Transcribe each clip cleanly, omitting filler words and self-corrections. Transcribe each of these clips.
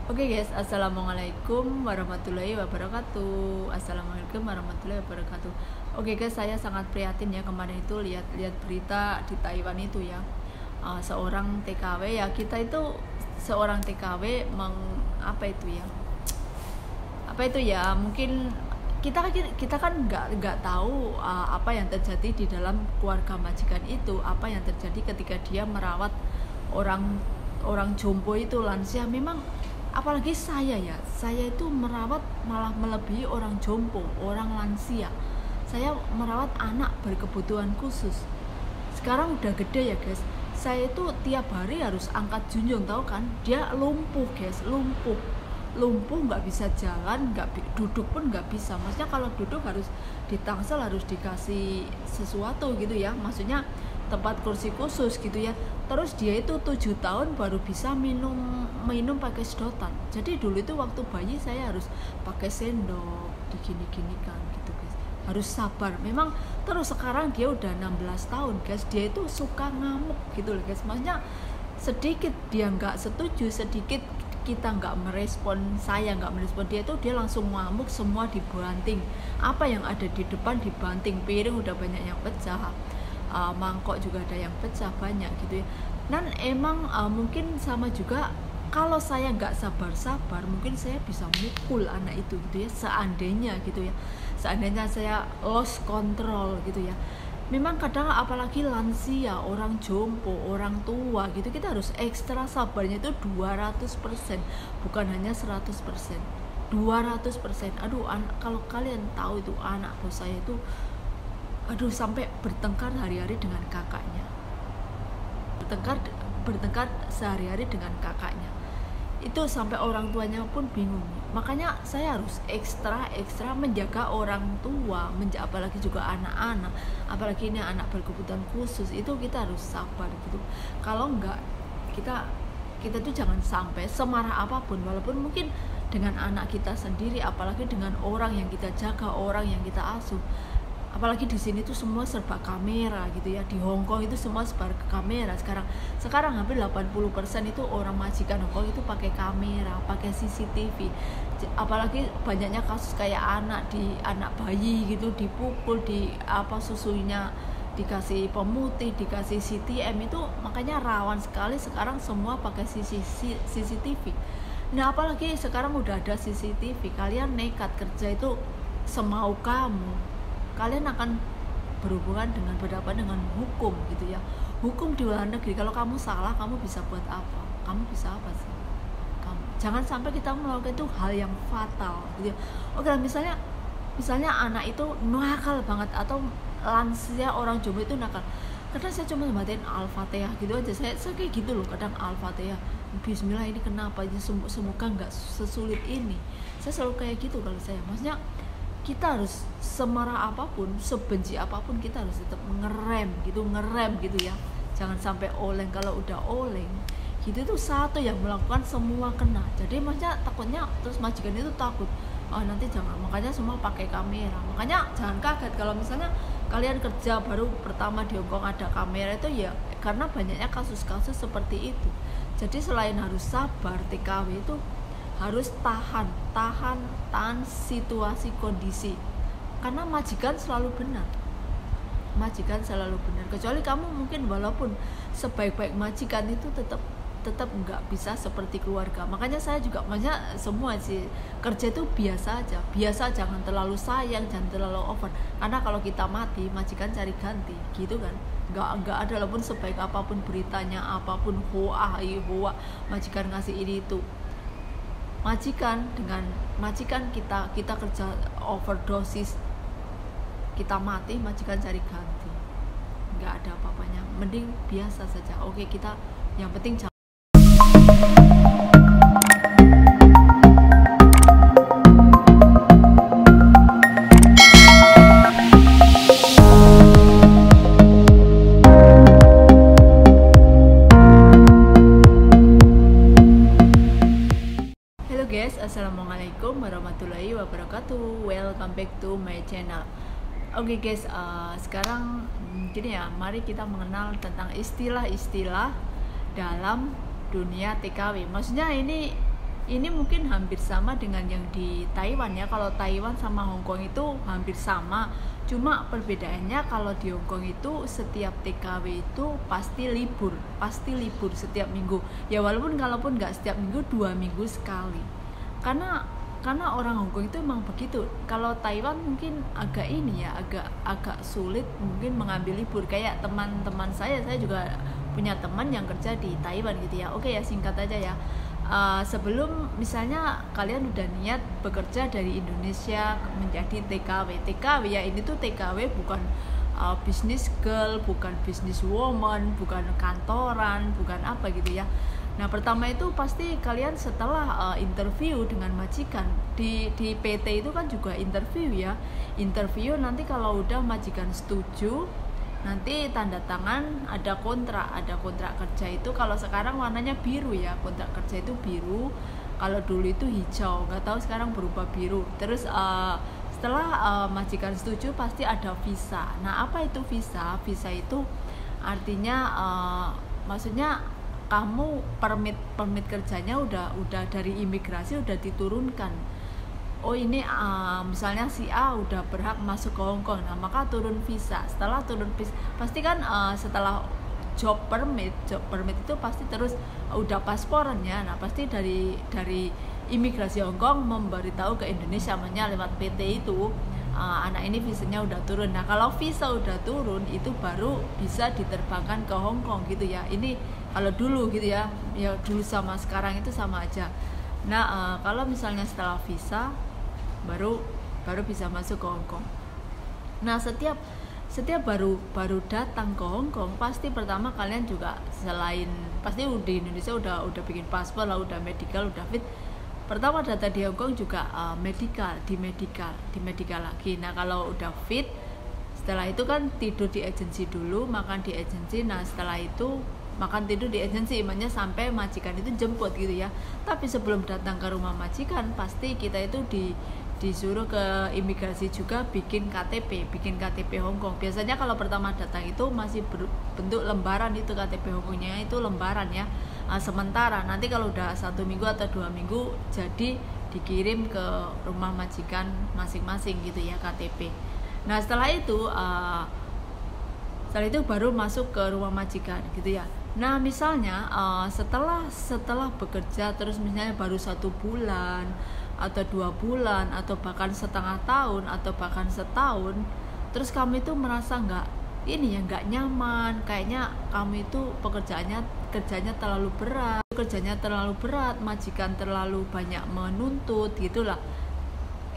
Oke guys, assalamualaikum warahmatullahi wabarakatuh. Assalamualaikum warahmatullahi wabarakatuh. Oke guys, saya sangat prihatin ya kemarin itu lihat berita di Taiwan itu ya. Seorang TKW ya, kita itu seorang TKW apa itu ya? Apa itu ya? Mungkin kita kan nggak tahu apa yang terjadi di dalam keluarga majikan itu, apa yang terjadi ketika dia merawat orang orang jompo itu lansia. Memang apalagi saya itu merawat malah melebihi orang jompo, orang lansia. Saya merawat anak berkebutuhan khusus, sekarang udah gede ya guys. Saya itu tiap hari harus angkat junjung, tahu kan, dia lumpuh guys, lumpuh nggak bisa jalan, duduk pun nggak bisa. Maksudnya kalau duduk harus ditangsel, harus dikasih sesuatu gitu ya, maksudnya tempat kursi khusus gitu ya. Terus dia itu 7 tahun baru bisa minum pakai sedotan. Jadi dulu itu waktu bayi saya harus pakai sendok, digini-gini kan gitu guys, harus sabar memang. Terus sekarang dia udah 16 tahun guys, dia itu suka ngamuk gitu loh guys. Maksudnya sedikit dia nggak setuju, sedikit kita nggak merespon, saya nggak merespon dia, itu dia langsung ngamuk, semua dibanting, apa yang ada di depan dibanting, piring udah banyak yang pecah, mangkok juga ada yang pecah banyak gitu ya. Dan emang mungkin sama juga, kalau saya nggak sabar-sabar mungkin saya bisa mukul anak itu gitu ya, seandainya gitu ya, seandainya saya lost control gitu ya. Memang kadang apalagi lansia, orang jompo, orang tua gitu, kita harus ekstra sabarnya itu 200%, bukan hanya 100%, 200%. Aduh, kalau kalian tahu itu anak bos saya itu, aduh, sampai bertengkar hari-hari dengan kakaknya, bertengkar sehari-hari dengan kakaknya itu, sampai orang tuanya pun bingung. Makanya saya harus ekstra menjaga orang tua, apalagi juga anak-anak, apalagi ini anak berkebutuhan khusus, itu kita harus sabar gitu. Kalau enggak, kita tuh jangan sampai semarah apapun, walaupun mungkin dengan anak kita sendiri, apalagi dengan orang yang kita jaga, orang yang kita asuh. Apalagi di sini tuh semua serba kamera gitu ya. Di Hong Kong itu semua serba kamera sekarang hampir 80% itu orang majikan Hong Kong itu pakai kamera, pakai CCTV. Apalagi banyaknya kasus kayak anak bayi gitu dipukul, di susunya dikasih pemutih, dikasih CTM itu, makanya rawan sekali sekarang semua pakai CCTV. Nah apalagi sekarang udah ada CCTV, kalian nekat kerja itu semau kamu, kalian akan berhadapan dengan hukum gitu ya. Hukum di luar negeri, kalau kamu salah kamu bisa buat apa, kamu bisa apa sih kamu. Jangan sampai kita melakukan itu hal yang fatal gitu ya. Oke, misalnya anak itu nakal banget, atau lansia orang jombo itu nakal, kadang saya cuma bacain Al-Fatihah gitu aja, saya kayak gitu loh kadang, Al-Fatihah, Bismillah, ini kenapa aja, semoga nggak sesulit ini. Saya selalu kayak gitu kalau saya. Maksudnya kita harus semarah apapun, sebenci apapun, kita harus tetap ngerem gitu ya. Jangan sampai oleng. Kalau udah oleng gitu tuh satu yang melakukan semua kena. Jadi maksudnya takutnya terus majikan itu takut, nanti jangan, makanya semua pakai kamera. Makanya jangan kaget kalau misalnya kalian kerja baru pertama di Hong Kong ada kamera itu ya, karena banyaknya kasus-kasus seperti itu. Jadi selain harus sabar, TKW itu harus tahan situasi, kondisi, karena majikan selalu benar, kecuali kamu mungkin walaupun sebaik-baik majikan itu tetap nggak bisa seperti keluarga. Makanya saya juga, maksudnya semua sih kerja itu biasa aja, jangan terlalu sayang, jangan terlalu over, karena kalau kita mati majikan cari ganti gitu kan. Nggak ada, walaupun sebaik apapun beritanya, apapun hoa majikan ngasih ini itu, majikan kita kerja overdosis, kita mati, majikan cari ganti, nggak ada apa-apanya, mending biasa saja. Oke, kita yang penting jangan. Guys, assalamualaikum warahmatullahi wabarakatuh. Welcome back to my channel. Oke guys, sekarang gini ya, mari kita mengenal tentang istilah-istilah dalam dunia TKW. Maksudnya ini ini mungkin hampir sama dengan yang di Taiwan ya. Kalau Taiwan sama Hong Kong itu hampir sama, cuma perbedaannya kalau di Hong Kong itu setiap TKW itu pasti libur setiap minggu ya, walaupun kalaupun nggak setiap minggu, 2 minggu sekali, karena orang Hong Kong itu emang begitu. Kalau Taiwan mungkin agak ini ya, agak sulit mungkin mengambil libur. Kayak teman-teman saya juga punya teman yang kerja di Taiwan gitu ya. Oke ya, singkat aja ya. Sebelum misalnya kalian udah niat bekerja dari Indonesia menjadi TKW ya, ini tuh TKW bukan business girl, bukan business woman, bukan kantoran, bukan apa gitu ya. Nah pertama itu pasti kalian setelah interview dengan majikan di PT itu kan juga interview ya, nanti kalau udah majikan setuju, nanti tanda tangan, ada kontrak kerja. Itu kalau sekarang warnanya biru ya, kontrak kerja itu biru, kalau dulu itu hijau, nggak tahu sekarang berubah biru. Terus setelah majikan setuju pasti ada visa. Nah apa itu visa itu artinya maksudnya kamu permit kerjanya udah dari imigrasi udah diturunkan. Oh ini misalnya si A udah berhak masuk ke Hong Kong, nah maka turun visa. Setelah turun visa pasti kan setelah job permit itu pasti terus udah pasporan ya. Nah pasti dari imigrasi Hong Kong memberitahu ke Indonesia lewat PT itu, anak ini visanya udah turun. Nah kalau visa udah turun itu baru bisa diterbangkan ke Hong Kong gitu ya. Ini kalau dulu gitu ya dulu sama sekarang itu sama aja. Nah kalau misalnya setelah visa baru bisa masuk ke Hong Kong. Nah setiap baru datang ke Hong Kong pasti pertama kalian juga selain pasti di Indonesia udah bikin paspor lah, udah medical, udah fit. Pertama data di Hong Kong juga medical lagi. Nah kalau udah fit, setelah itu kan tidur di agensi dulu, makan di agensi. Nah setelah itu makan tidur di agensi, imannya sampai majikan itu jemput gitu ya. Tapi sebelum datang ke rumah majikan pasti kita itu disuruh ke imigrasi juga bikin KTP Hong Kong. Biasanya kalau pertama datang itu masih berbentuk lembaran, itu KTP Hong Kongnya itu lembaran ya, sementara. Nanti kalau udah 1 minggu atau 2 minggu jadi dikirim ke rumah majikan masing-masing gitu ya KTP. Nah setelah itu baru masuk ke rumah majikan gitu ya. Nah misalnya setelah bekerja terus misalnya baru 1 bulan atau 2 bulan atau bahkan setengah tahun atau bahkan setahun, terus kamu itu merasa nggak nyaman, kayaknya kamu itu kerjanya terlalu berat, majikan terlalu banyak menuntut gitulah.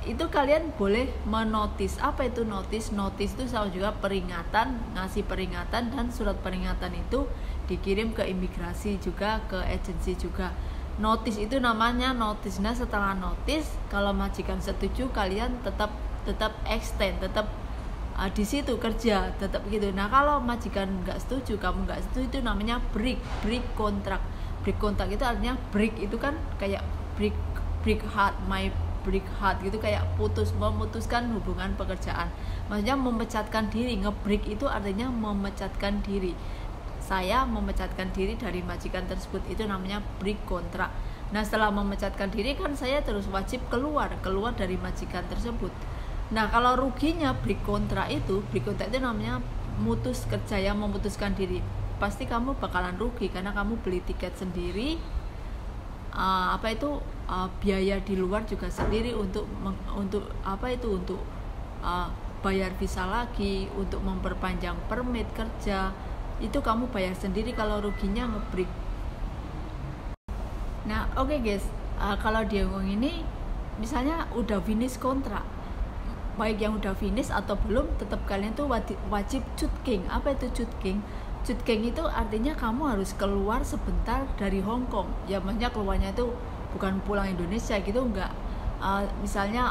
Itu kalian boleh menotis. Apa itu notis? Notis itu sama juga peringatan, ngasih peringatan, dan surat peringatan itu dikirim ke imigrasi juga, ke agensi juga. Notis itu namanya notis. Nah setelah notis, kalau majikan setuju kalian tetap extend, tetap di situ kerja, tetap gitu. Nah kalau majikan nggak setuju, kamu nggak setuju, itu namanya break kontrak. Break kontrak itu artinya break itu kan kayak break heart, my break heart gitu, kayak memutuskan hubungan pekerjaan. Maksudnya memecatkan diri. Ngebreak itu artinya memecatkan diri. Saya memecatkan diri dari majikan tersebut, itu namanya break kontrak. Nah setelah memecatkan diri kan saya terus wajib keluar dari majikan tersebut. Nah kalau ruginya break kontrak itu namanya mutus kerja, yang memutuskan diri. Pasti kamu bakalan rugi karena kamu beli tiket sendiri, biaya di luar juga sendiri untuk bayar visa lagi, untuk memperpanjang permit kerja, itu kamu bayar sendiri kalau ruginya ngebreak. Nah oke guys, kalau di Hong Kong ini misalnya udah finish kontrak, baik yang udah finish atau belum, tetap kalian tuh wajib cutking. Apa itu cutking? Cutking itu artinya kamu harus keluar sebentar dari Hong Kong. Ya maksudnya keluarnya itu bukan pulang Indonesia gitu, enggak. Misalnya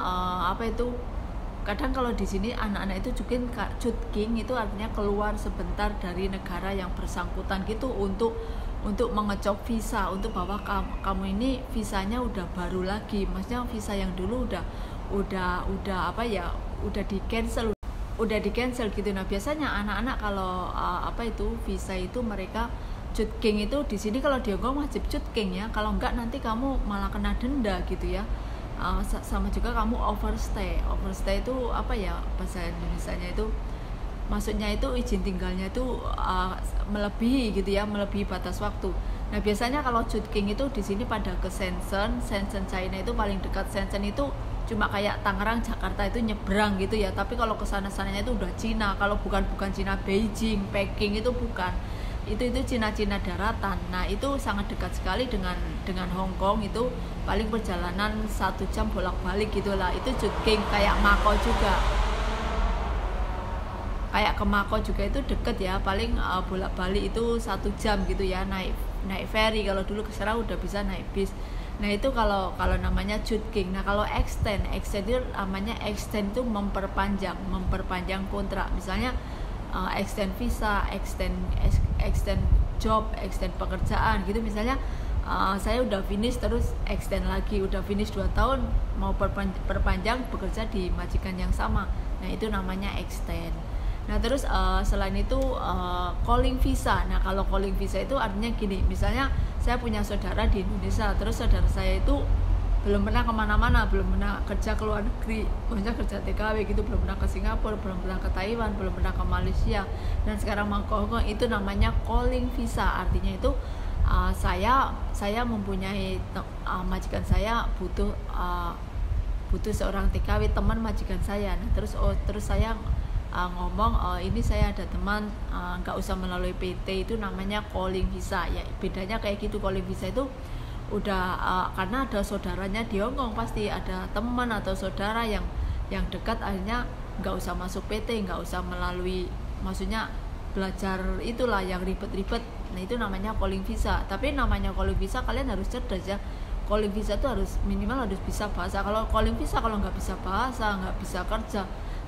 kadang kalau di sini anak-anak itu cutking itu artinya keluar sebentar dari negara yang bersangkutan gitu, untuk mengecop visa, untuk bahwa kamu ini visanya udah baru lagi. Maksudnya visa yang dulu udah di cancel gitu. Nah biasanya anak-anak kalau visa itu mereka Cuting itu di sini kalau di Hongkong wajib cuting ya, kalau enggak nanti kamu malah kena denda gitu ya. Sama juga kamu overstay itu apa ya bahasa Indonesianya itu, maksudnya itu izin tinggalnya itu melebihi gitu ya, melebihi batas waktu. Nah biasanya kalau cuting itu di sini pada ke Shenzhen China itu paling dekat. Shenzhen itu cuma kayak Tangerang Jakarta itu nyebrang gitu ya, tapi kalau kesana sananya itu udah Cina. Kalau bukan Cina Beijing Peking itu bukan, itu Cina daratan. Nah itu sangat dekat sekali dengan Hong Kong, itu paling perjalanan 1 jam bolak-balik gitulah. Itu cuting. Kayak Macau juga, kayak ke Macau juga itu deket ya, paling bolak-balik itu 1 jam gitu ya, naik ferry. Kalau dulu sekarang udah bisa naik bis. Nah itu kalau namanya cuting. Nah kalau extend itu namanya extend itu memperpanjang kontrak. Misalnya extend visa, extend job, extend pekerjaan gitu. Misalnya saya udah finish terus extend lagi, udah finish 2 tahun mau perpanjang bekerja di majikan yang sama. Nah itu namanya extend. Nah terus selain itu calling visa. Nah kalau calling visa itu artinya gini, misalnya saya punya saudara di Indonesia, terus saudara saya itu belum pernah kemana-mana, belum pernah kerja ke luar negeri, maksudnya kerja TKW gitu, belum pernah ke Singapura, belum pernah ke Taiwan, belum pernah ke Malaysia, dan sekarang mau ke Hongkong. Itu namanya calling visa. Artinya itu saya mempunyai majikan saya butuh seorang TKW, teman majikan saya. Nah terus saya ngomong ini saya ada teman, nggak usah melalui PT, itu namanya calling visa ya. Bedanya kayak gitu. Calling visa itu udah karena ada saudaranya di Hongkong, pasti ada teman atau saudara yang dekat, akhirnya nggak usah masuk PT, nggak usah melalui, maksudnya belajar itulah yang ribet-ribet. Nah itu namanya calling visa. Tapi namanya calling visa kalian harus cerdas ya. Calling visa itu minimal harus bisa bahasa. Kalau calling visa kalau nggak bisa bahasa, nggak bisa kerja,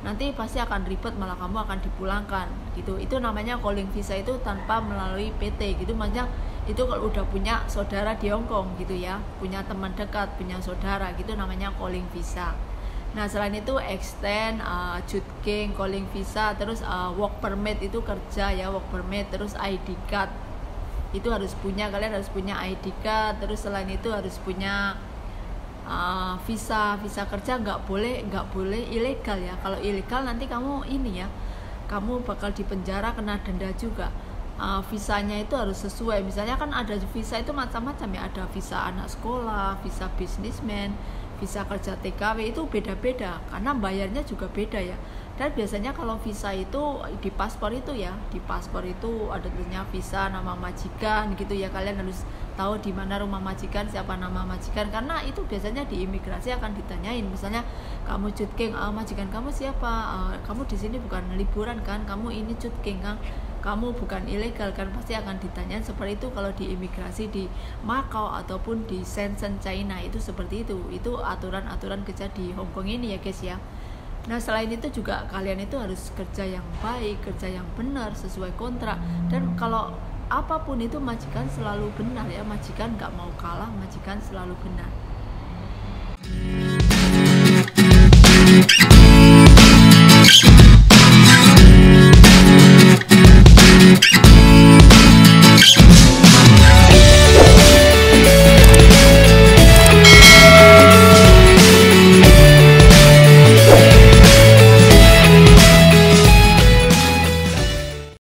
nanti pasti akan ribet, malah kamu akan dipulangkan gitu. Itu namanya calling visa itu tanpa melalui PT gitu. Maksudnya itu kalau udah punya saudara di Hongkong gitu ya, punya teman dekat, punya saudara gitu, namanya calling visa. Nah selain itu extend, cuting, calling visa, terus work permit itu kerja ya, work permit, terus ID card itu harus punya, kalian harus punya ID card. Terus selain itu harus punya visa kerja. Nggak boleh ilegal ya. Kalau ilegal nanti kamu ini ya, kamu bakal dipenjara, kena denda juga. Visanya itu harus sesuai. Misalnya kan ada visa itu macam-macam ya, ada visa anak sekolah, visa businessman, visa kerja TKW, itu beda-beda karena bayarnya juga beda ya. Dan biasanya kalau visa itu di paspor itu ya, di paspor itu ada tulisnya visa nama majikan gitu ya. Kalian harus tahu di mana rumah majikan, siapa nama majikan, karena itu biasanya di imigrasi akan ditanyain. Misalnya kamu cuting, majikan kamu siapa, kamu di sini bukan liburan kan, kamu ini cuting kan, kamu bukan ilegal kan, pasti akan ditanyain seperti itu. Kalau di imigrasi di Macau ataupun di Shenzhen China itu seperti itu. Itu aturan-aturan kerja di Hongkong ini ya guys ya. Nah selain itu juga kalian itu harus kerja yang baik, kerja yang benar sesuai kontrak. Dan kalau apapun itu majikan selalu benar ya, majikan nggak mau kalah, majikan selalu benar.